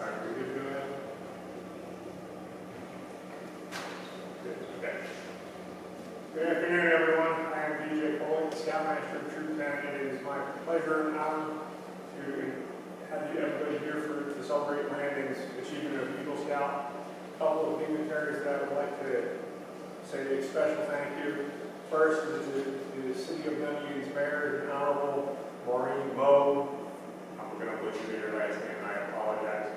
right, we good to go ahead? Good, okay. Good afternoon, everyone. I am DJ Foley, the Scoutmaster of Troop 10. It is my pleasure and honor to have you everybody here to celebrate Landon's achievement of Eagle Scout. A couple of dignitaries that I would like to say a special thank you. First is the City of Dunedin's Mayor, the Honorable Maureen Moe. I'm going to butcher your last name, I apologize.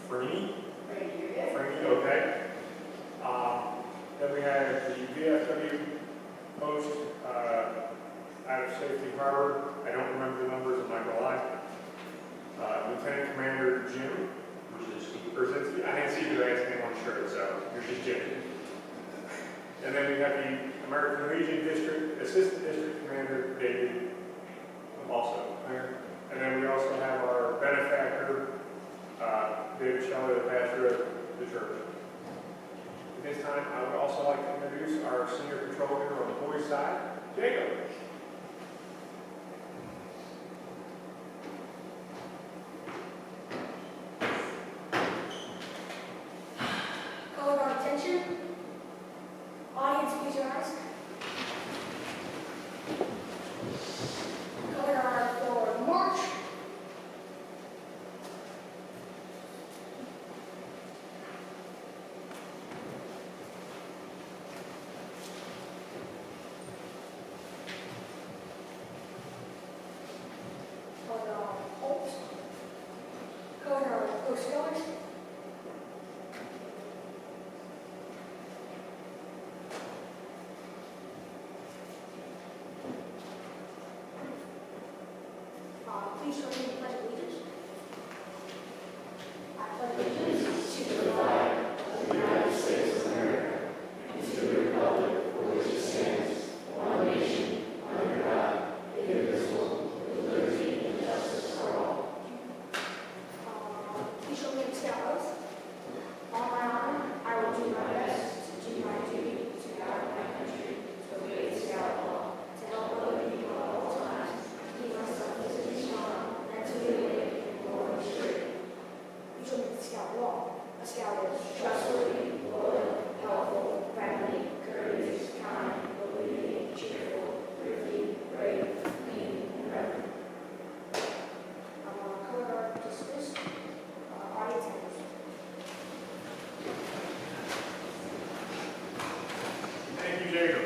Freeney? Freeney, okay. Then we have the VFW post out of Safety Harbor. I don't remember the numbers, I'm not going to lie. Lieutenant Commander Jim. Brzezinski. I didn't see your last name on the shirt, so you're just Jim. And then we have the American Legion District Assistant District Commander David, also Mayor. And then we also have our benefactor, David Shelley, the pastor of the church. At this time, I would also like to introduce our senior patrol leader on the boys' side, Jacob. Color guard attention. Audience, please rise. Color guard forward march. Color guard halt. Color guard post colors. Please join me in the Pledge of Allegiance. I pledge allegiance to the flag of the United States of America and to the republic for which it stands, one nation, under God, indivisible, with liberty and justice for all. Please join me in the Scout oath. On my honor, I will do my best to do my duty to guard my country, to obey the Scout law, to help other people at all times, keep myself physically strong, and to be awake and moral and straight. You should make the Scout law. A Scout is trustworthy, loyal, helpful, friendly, courteous, kind, obedient, cheerful, thrifty, brave, clean, and reverent. Color guard dismissed. Audience members. Thank you, Jacob.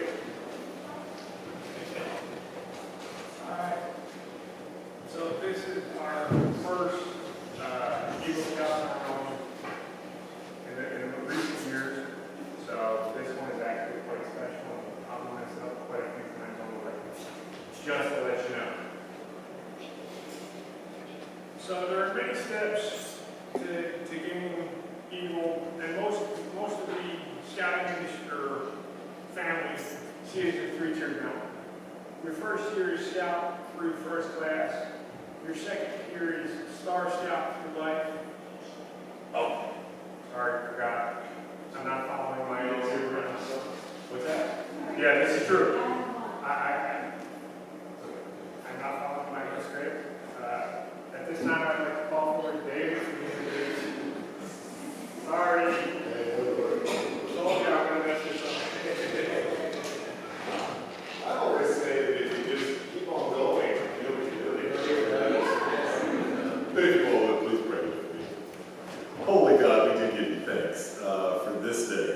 All right. So this is our first Eagle Scout ceremony in the recent years. So this one is actually quite special. I've messed up quite a few times on the way. Just to let you know. So there are many steps to gaining Eagle, and most of the scouting industry or families see it as a three-tier jump. Your first year is Scout through first class. Your second year is Star Scout through life. Oh, sorry, forgot. I'm not following my own super. What's that? Yeah, this is true. I'm not following my own script. At this time, I'd like to call for David to introduce. Sorry. Told you I'm going to mess this up. I always say that if you just keep on going, you'll be doing it. Thank you all, please pray with me. Holy God, we do give you thanks for this day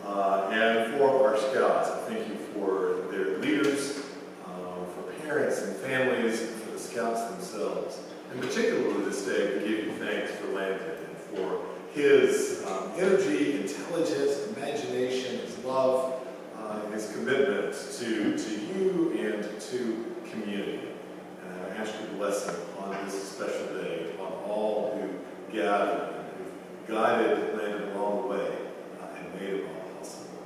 and for our scouts. I thank you for their leaders, for parents and families, and for the scouts themselves. In particular this day, we give you thanks for Landon and for his energy, intelligence, imagination, his love, his commitment to you and to community. And I ask your blessing on this special day, on all who gathered and who guided Landon along the way and made it all possible.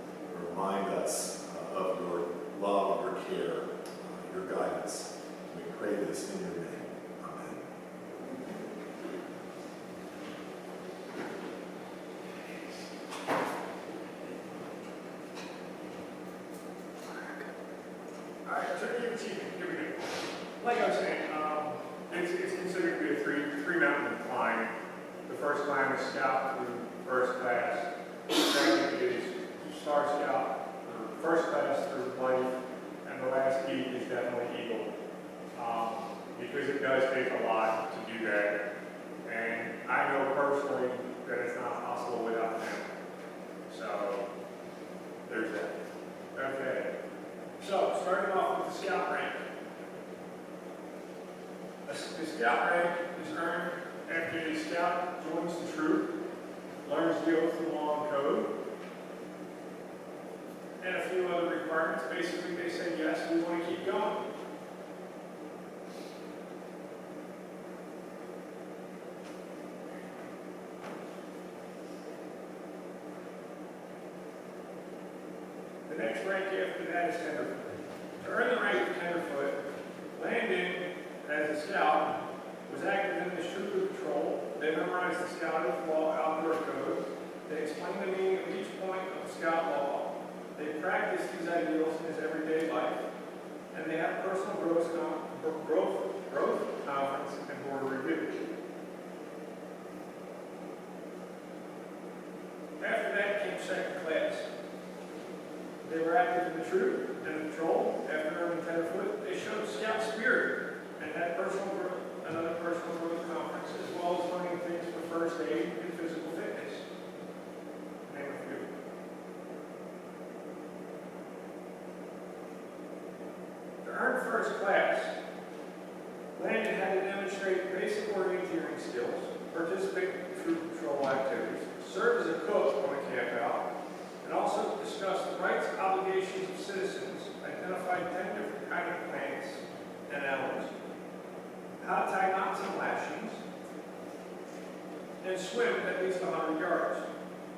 Remind us of your love, your care, your guidance. We pray this in your name. Amen. All right, certificate of achievement. Here we go. Like I was saying, it's considered to be a three mountain climb. The first line is Scout through first class. Second is Star Scout, or first class through life, and the last E is definitely Eagle. Because it does take a lot to do that. And I know personally that it's not possible without them. So, there's that. Okay. So, starting off with the Scout rank. The Scout rank is earned after the Scout joins the troop, learns the oath and law and code, and a few other requirements. Basically, they say, yes, we want to keep going. The next rank after that is Tenderfoot. To earn the rank of Tenderfoot, Landon, as a scout, was active in the troop patrol. They memorized the Scout law outdoor code. They explained the meaning of each point of Scout law. They practiced these ideals in his everyday life. And they have personal growth conference and board review. After that came second class. They were active in the troop and patrol. After earning Tenderfoot, they showed Scout spirit and had another personal growth conference, as well as learning things for first aid and physical fitness. Name a few. To earn first class, Landon had to demonstrate basic orienteering skills, participate in troop patrol activities, serve as a cook on a camp out, and also discuss the rights and obligations of citizens, identify 10 different kinds of plants and animals, how to tie knots and lashings, and swim at least 100 yards,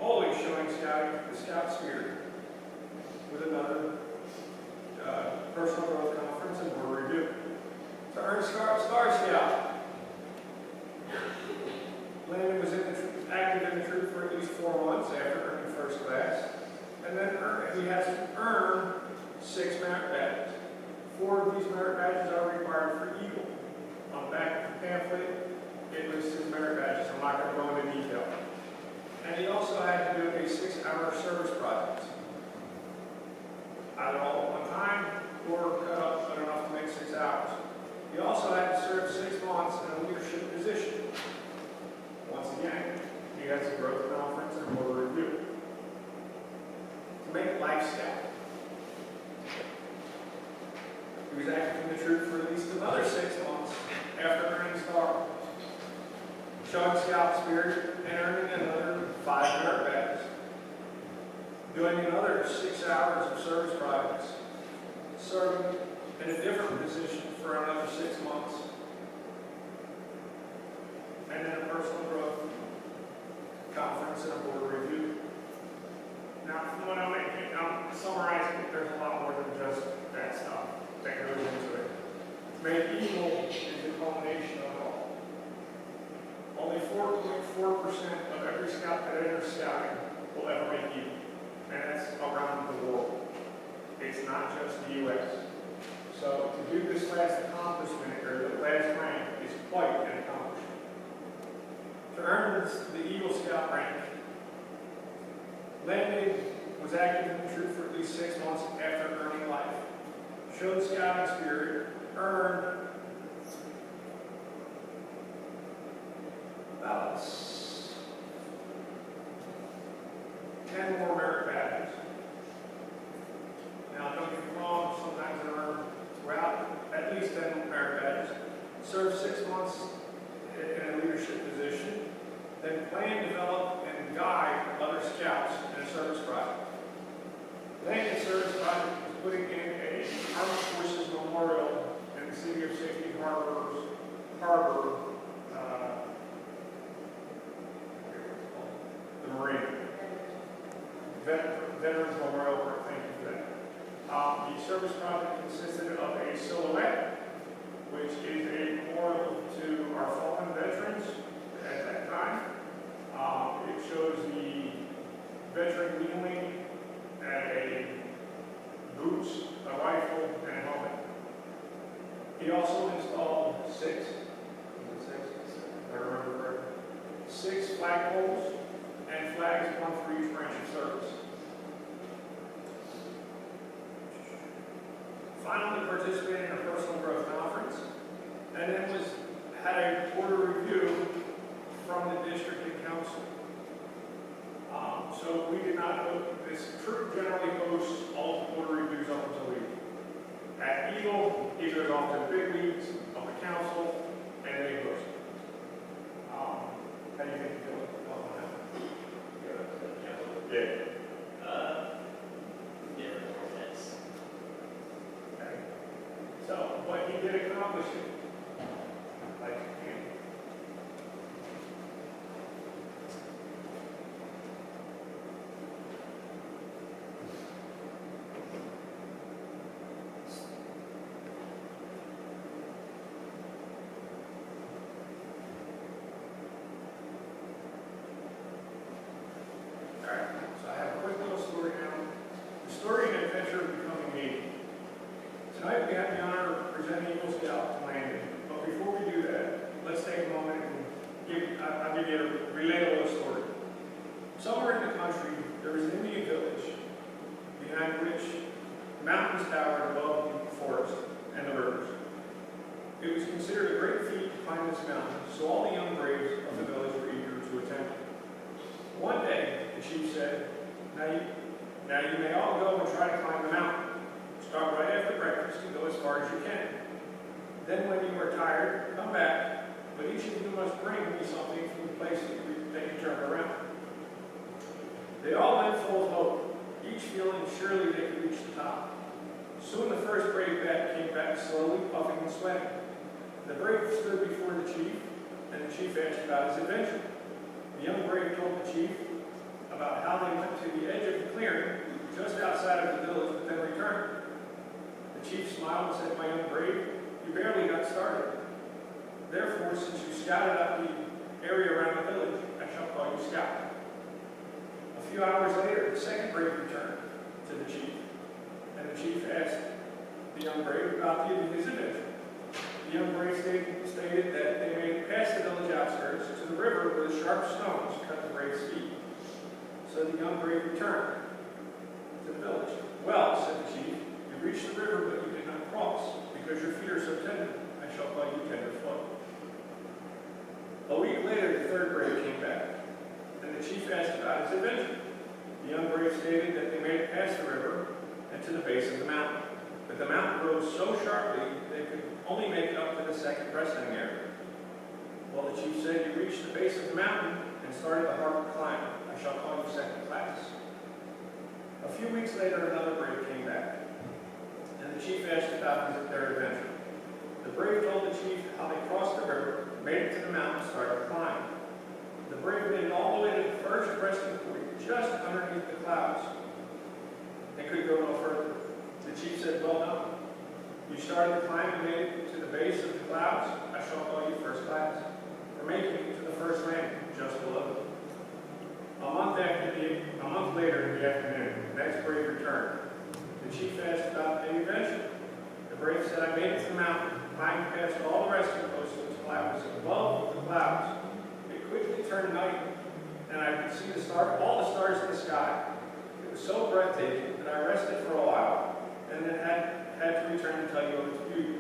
always showing the Scout spirit with another personal growth conference and board review. To earn Star Scout, Landon was active in the troop for at least 4 months after earning first class, and then he has to earn 6 merit badges. 4 of these merit badges are required for Eagle. On the back of the pamphlet, it lists his merit badges. I'm not going to go into detail. And he also had to do a 6-hour service project, either all at one time or cut up enough to make 6 hours. He also had to serve 6 months in a leadership position. Once again, he has a growth conference and board review. To make life Scout. He was active in the troop for at least another 6 months after earning Star, showing Scout spirit and earning another 5 merit badges, doing another 6 hours of service projects, serving in a different position for another 6 months, and then a personal growth conference and a board review. Now, from what I'm summarizing, there's a lot more than just that stuff that goes into it. Make Eagle is the culmination of it all. Only 4.4% of every scout that enters scouting will ever make Eagle, and that's around the world. It's not just the U.S. So to do this last accomplishment, or the last rank, is quite an accomplishment. To earn the Eagle Scout rank, Landon was active in the troop for at least 6 months after earning life, showed scouting spirit, earned about 10 more merit badges. Now, don't get me wrong, sometimes I earn throughout at least 10 merit badges, served 6 months in a leadership position, then plan, develop, and guide other scouts in a service project. Landon service project was putting in a Armed Forces Memorial in the city of Safety Harbor, the Marine. Veterans Memorial Park, thank you for that. The service project consisted of a silhouette, which is a memorial to our fallen veterans at that time. It shows the veteran kneeling at a boots, a rifle, and a helmet. He also installed 6 6 flagpoles and flags, 1 for each branch of service. Finally participated in a personal growth conference, and then had a quarter review from the district and council. So we did not go, this troop generally hosts all the quarter reviews up until we. At Eagle, he goes off to the big leagues, of the council, and they host. How do you think you feel about that? Yeah. Yes. Okay. So, but he did accomplish it. Like, Alright, so I have a quick little story now. The story and adventure of becoming me. Tonight we have the honor of presenting Eagle Scout to Landon. But before we do that, let's take a moment and I'll give you a relatable story. Somewhere in the country, there was an Indian village behind which mountains towered above the forest and the rivers. It was considered a great feat to climb this mountain, so all the young braves of the village were eager to attempt it. One day, the chief said, now you may all go and try to climb the mountain. Start right after breakfast and go as far as you can. Then when you are tired, come back, but each of you must bring me something from the place that you turned around. They all went full of hope, each feeling surely they could reach the top. Soon the first brave bat came back slowly, puffing and sweating. The brave stood before the chief, and the chief asked about his adventure. The young brave told the chief about how they went to the edge of the clearing just outside of the village, but then returned. The chief smiled and said, my young brave, you barely got started. Therefore, since you scouted out the area around the village, I shall call you Scout. A few hours later, the second brave returned to the chief, and the chief asked the young brave about his adventure. The young brave stated that they made it past the village outskirts to the river where the sharp stones cut the brave's feet. So the young brave returned to the village. Well, said the chief, you reached the river, but you did not cross, because your feet are so tender. I shall call you Tenderfoot. A week later, the third brave came back, and the chief asked about his adventure. The young brave stated that they made it past the river and to the base of the mountain. But the mountain rose so sharply they could only make it up to the second resting area. Well, the chief said, you reached the base of the mountain and started the hard climb. I shall call you second class. A few weeks later, another brave came back, and the chief asked about their adventure. The brave told the chief how they crossed the river, made it to the mountain, and started to climb. The brave made it all the way to the first resting point, just underneath the clouds. They could go no further. The chief said, well done. You started the climb and made it to the base of the clouds. I shall call you first class. For making it to the first landing, just below. A month later in the afternoon, the next brave returned. The chief asked about the adventure. The brave said, I made it to the mountain, climbed past all the resting posts until I was above the clouds. It quickly turned night, and I could see all the stars in the sky. It was so breathtaking that I rested for a while, and then had to return and tell you of its beauty.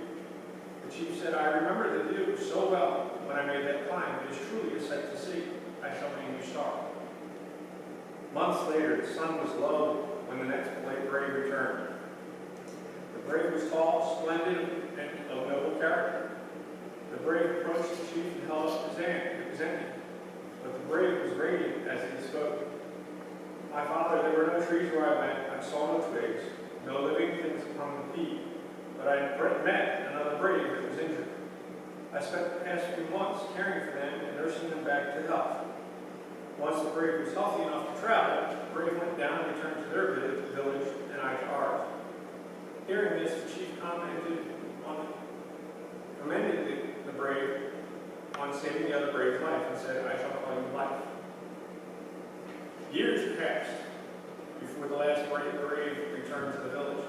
The chief said, I remember the view so well when I made that climb. It is truly a sight to see. I shall name you Star. Months later, the sun was low when the next brave returned. The brave was tall, splendid, and of noble character. The brave approached the chief and held up his hand. It was empty, but the brave was radiant as he spoke. My father, there were no trees where I went. I saw no twigs, no living things upon the peak, but I met another brave that was injured. I spent the past few months caring for them and nursing them back to health. Once the brave was healthy enough to travel, the brave went down and returned to their village and I to ours. Hearing this, the chief commended the brave on saving the other brave's life and said, I shall call you Life. Years passed before the last brave returned to the village.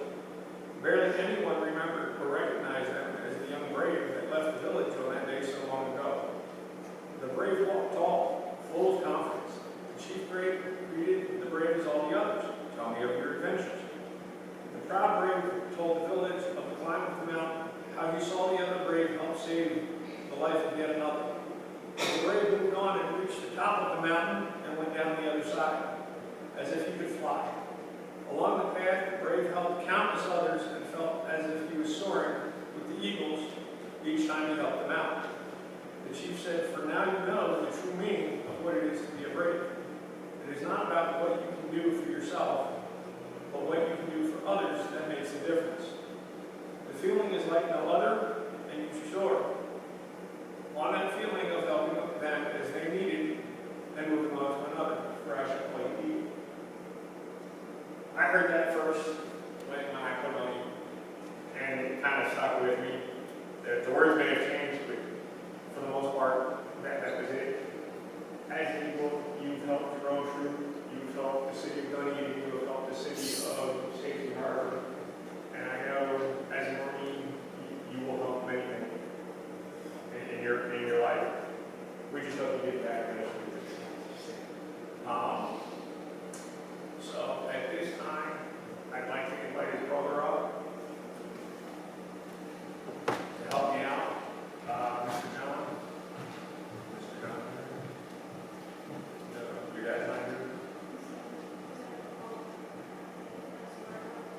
Barely anyone remembered or recognized them as the young brave that left the village on that day so long ago. The brave walked tall, chief greeted the brave as all the others. Tell me of your adventures. The proud brave told the village of the climb of the mountain, how he saw the other brave help save the life of yet another. The brave moved on and reached the top of the mountain and went down the other side, as if he could fly. Along the path, the brave helped countless others and felt as if he was soaring with the eagles each time he helped them out. The chief said, for now you know the true meaning of what it is to be a brave. It is not about what you can do for yourself, but what you can do for others that makes a difference. The feeling is like no other, and you should soar on that feeling of helping them as they needed and moving on to another fresh white eagle. I heard that first when I put on you, and it kind of stuck with me. The words may have changed, but for the most part, that was it. As an eagle, you've helped your own troop, you've helped the city of Dunedin, you have helped the city of Safety Harbor, and I know as a Marine, you will help many in your life. We just hope you get back in this So at this time, I'd like to invite his brother up to help me out. Mr. John. Mr. John. Your dad's not here?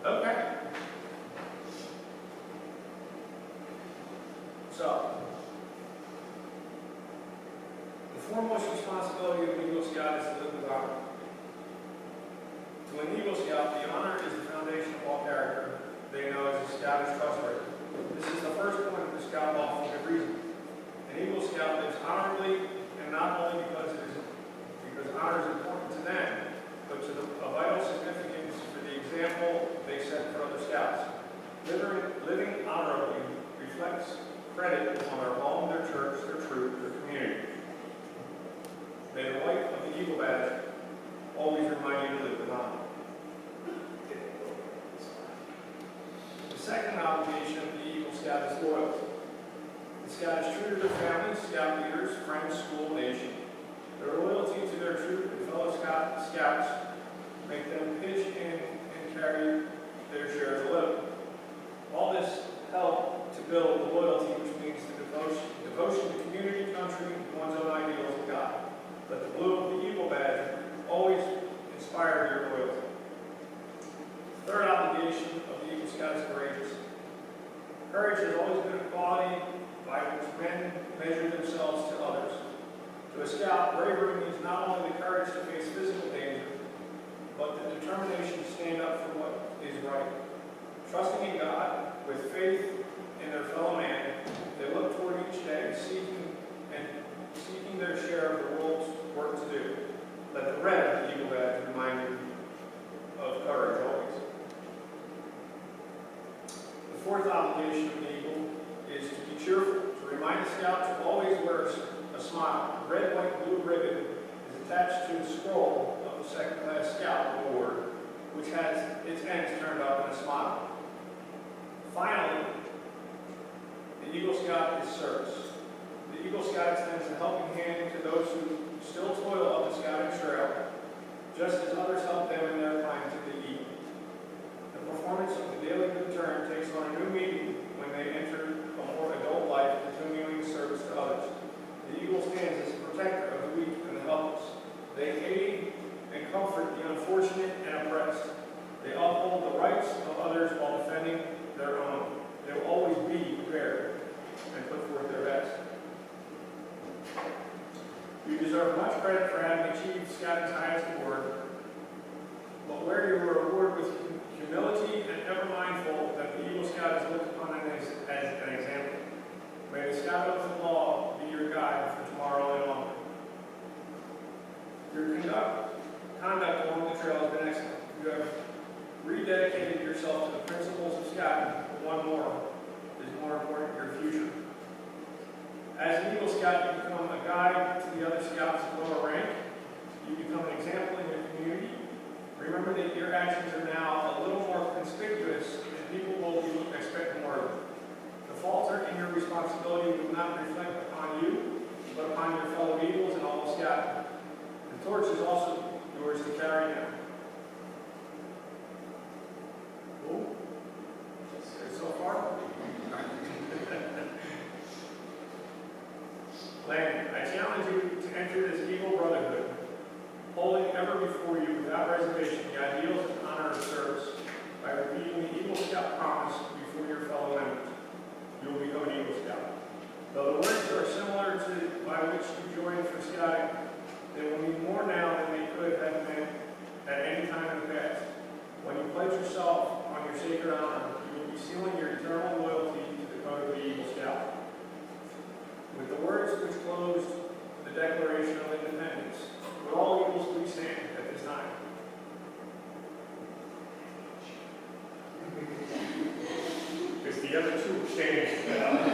Okay. So, the foremost responsibility of an Eagle Scout is to live with honor. To an Eagle Scout, the honor is the foundation of all character. They know as a Scout is trustworthy. This is the first point of the Scout law for good reason. An Eagle Scout lives honorably, and not only because honor is important to them, but to a vital significance for the example they set for other Scouts. Living honorably reflects credit on their home, their church, their troop, their community. May the white of the Eagle badge always remind you to live with honor. The second obligation of the Eagle Scout is loyalty. The Scout is true to their families, Scout leaders, friends, school, nation. Their loyalty to their troop and fellow Scouts make them pitch in and carry their share of the load. All this help to build the loyalty, which means the devotion to community, country, and one's own ideals of God. Let the blue of the Eagle badge always inspire your loyalty. The third obligation of the Eagle Scout is courageous. Courage has always been a quality by which men measure themselves to others. To a Scout, bravery means not only the courage to face physical danger, but the determination to stand up for what is right. Trusting in God, with faith in their fellow man, they look toward each day, seeking their share of the world's work to do. Let the red of the Eagle badge remind you of courage always. The fourth obligation of the Eagle is to be cheerful, to remind the Scout to always wear a smile. The red, white, blue ribbon is attached to the scroll of the second-class Scout Award, which has its ends turned up in a smile. Finally, the Eagle Scout is service. The Eagle Scout extends a helping hand to those who still toil up the scouting trail, just as others help them in their climb to the Eagle. The performance of the daily good turn takes on a new meaning when they enter a more adult life, continuing service to others. The Eagle stands as a protector of the weak and the helpless. They aid and comfort the unfortunate and oppressed. They uphold the rights of others while defending their own. They will always be prepared and put forth their best. You deserve much credit for having achieved Scouting's highest award, but where you were awarded with humility and ever mindful that the Eagle Scout is looked upon as an example. May the Scout oath of law be your guide for tomorrow and longer. Your conduct along the trail has been excellent. You have rededicated yourself to the principles of Scouting, but one more is more important: your future. As an Eagle Scout, you become a guide to the other Scouts of lower rank. You become an example in your community. Remember that your actions are now a little more conspicuous, and people will be expecting more of you. The falter in your responsibility will not reflect upon you, but upon your fellow Eagles and all of Scouting. The The torch is also yours to carry now. Cool? Good so far? Landon, I challenge you to enter this Eagle Brotherhood, holding ever before you without reservation the ideals and honor of service by repeating the Eagle Scout promise before your fellow members. You will become an Eagle Scout. Though the words are similar to by which you joined for scouting, they will mean more now than they could have meant at any time in the past. When you pledge yourself on your sacred honor, you will be sealing your eternal loyalty to the code of the Eagle Scout. With the words which closed the Declaration of Independence, would all Eagles please stand at this time? Because the other two were standing.